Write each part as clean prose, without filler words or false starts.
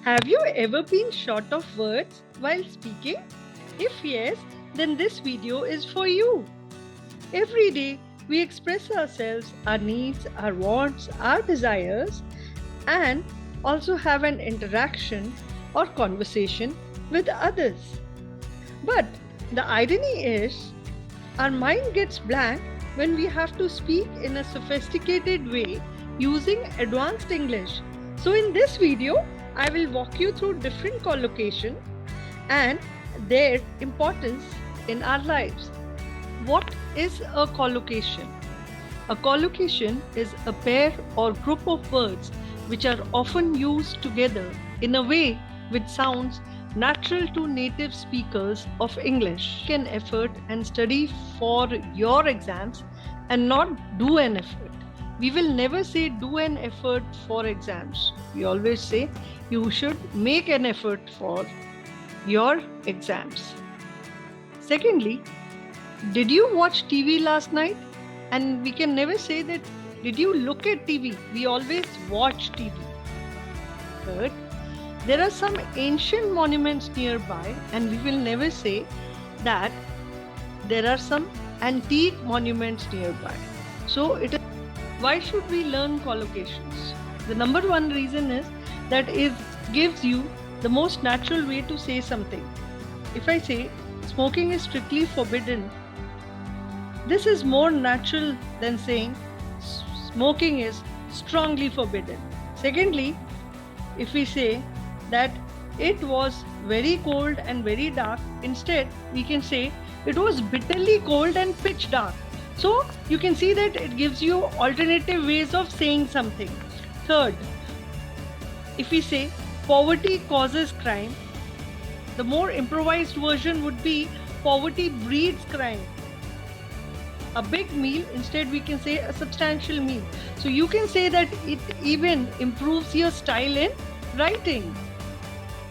Have you ever been short of words while speaking? If yes, then this video is for you. Every day, we express ourselves, our needs, our wants, our desires, and also have an interaction or conversation with others. But the irony is, our mind gets blank when we have to speak in a sophisticated way using advanced English. So in this video, I will walk you through different collocations and their importance in our lives. What is a collocation? A collocation is a pair or group of words which are often used together in a way which sounds natural to native speakers of English. Make an effort and study for your exams and not do an effort. We will never say do an effort for exams. We always say you should make an effort for your exams. Secondly, did you watch TV last night? And we can never say that did you look at TV? We always watch TV. Third, there are some ancient monuments nearby, and we will never say that there are some antique monuments nearby. So it is. Why should we learn collocations? The number one reason is that it gives you the most natural way to say something. If I say smoking is strictly forbidden, this is more natural than saying smoking is strongly forbidden. Secondly, if we say that it was very cold and very dark, instead we can say it was bitterly cold and pitch dark. So you can see that it gives you alternative ways of saying something. Third, if we say poverty causes crime, the more improvised version would be poverty breeds crime. A big meal, instead we can say a substantial meal. So you can say that it even improves your style in writing.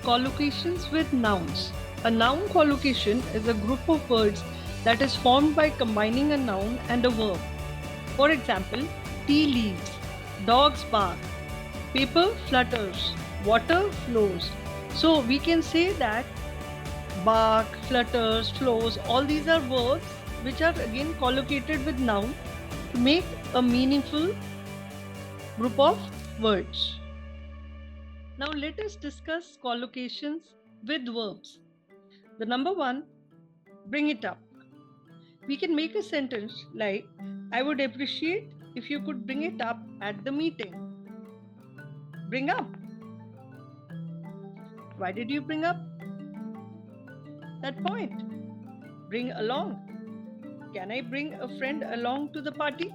Collocations with nouns. A noun collocation is a group of words that is formed by combining a noun and a verb. For example, tea leaves, dogs bark, paper flutters, water flows. So we can say that bark, flutters, flows, all these are verbs which are again collocated with noun to make a meaningful group of words. Now let us discuss collocations with verbs. The number one, bring it up. We can make a sentence like, I would appreciate if you could bring it up at the meeting. Bring up. Why did you bring up that point? Bring along. Can I bring a friend along to the party?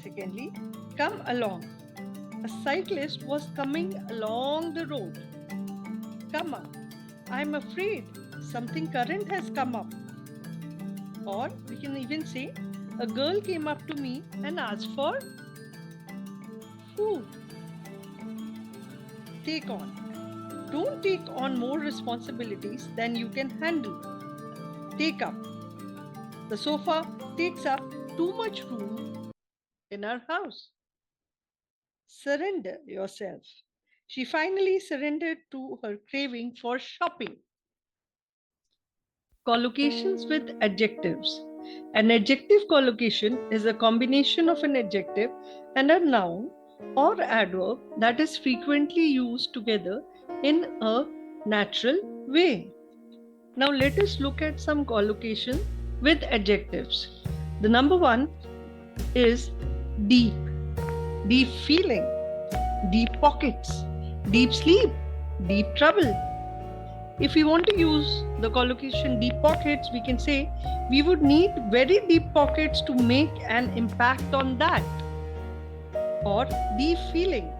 Secondly, come along. A cyclist was coming along the road. Come up. I'm afraid something current has come up. Or we can even say, a girl came up to me and asked for food. Take on. Don't take on more responsibilities than you can handle. Take up. The sofa takes up too much room in our house. Surrender yourself. She finally surrendered to her craving for shopping. Collocations with adjectives. An adjective collocation is a combination of an adjective and a noun or adverb that is frequently used together in a natural way. Now let us look at some collocations with adjectives. The number one is deep. Deep feeling, deep pockets, deep sleep, deep trouble. If we want to use the collocation deep pockets, we can say we would need very deep pockets to make an impact on that. Or deep feeling.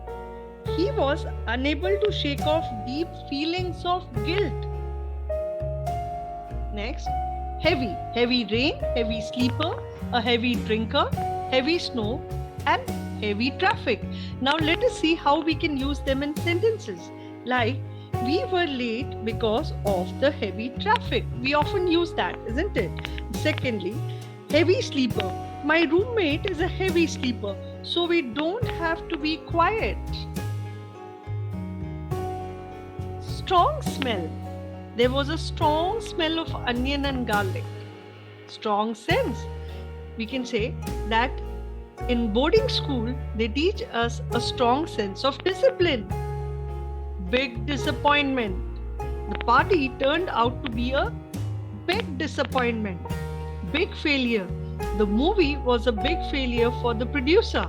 He was unable to shake off deep feelings of guilt. Next, heavy. Heavy rain, heavy sleeper, a heavy drinker, heavy snow, and heavy traffic. Now let us see how we can use them in sentences. Like, we were late because of the heavy traffic. We often use that, isn't it? Secondly, heavy sleeper. My roommate is a heavy sleeper, so we don't have to be quiet. Strong smell. There was a strong smell of onion and garlic. Strong sense. We can say that in boarding school, they teach us a strong sense of discipline. Big disappointment. The party turned out to be a big disappointment. Big failure. The movie was a big failure for the producer.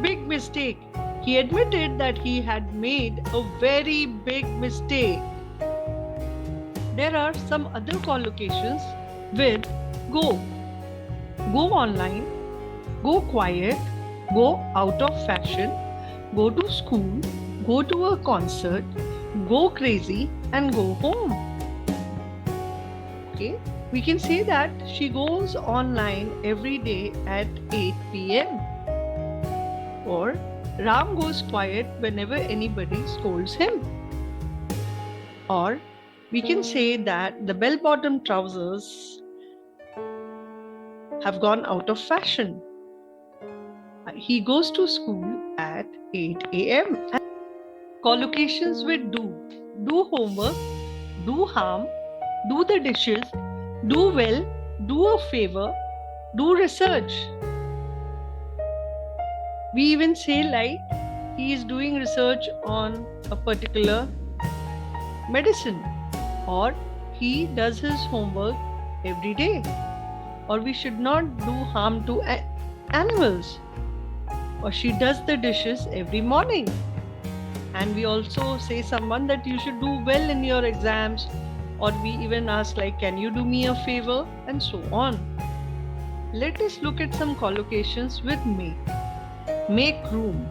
Big mistake. He admitted that he had made a very big mistake. There are some other collocations with go. Go online, go quiet, go out of fashion, go to school, go to a concert, go crazy, and go home. Okay, we can say that she goes online every day at 8 p.m. Or Ram goes quiet whenever anybody scolds him. Or we can say that the bell-bottom trousers have gone out of fashion. He goes to school at 8 a.m. Collocations with do. Do homework, do harm, do the dishes, do well, do a favor, do research. We even say like he is doing research on a particular medicine, or he does his homework every day, or we should not do harm to animals, or she does the dishes every morning. And we also say someone that you should do well in your exams, or we even ask like, can you do me a favor, and so on. Let us look at some collocations with make. Make room,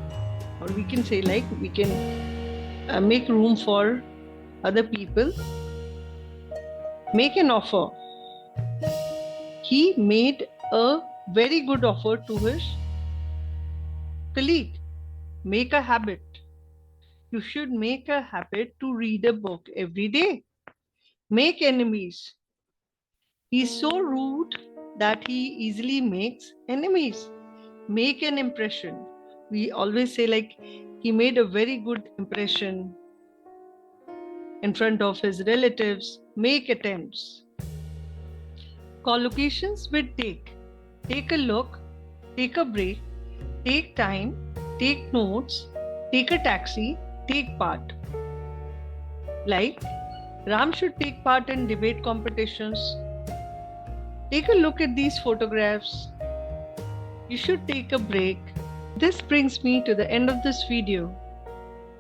or we can say like we can make room for other people. Make an offer. He made a very good offer to his colleague. Make a habit. You should make a habit to read a book every day. Make enemies. He's so rude that he easily makes enemies. Make an impression. We always say like he made a very good impression in front of his relatives. Make attempts. Collocations with take. Take a look, take a break, take time, take notes, take a taxi, take part. Like Ram should take part in debate competitions. Take a look at these photographs. You should take a break. This brings me to the end of this video.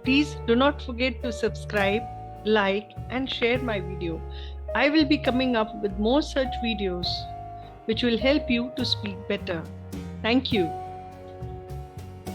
Please do not forget to subscribe, like, and share my video. I will be coming up with more such videos which will help you to speak better. Thank you.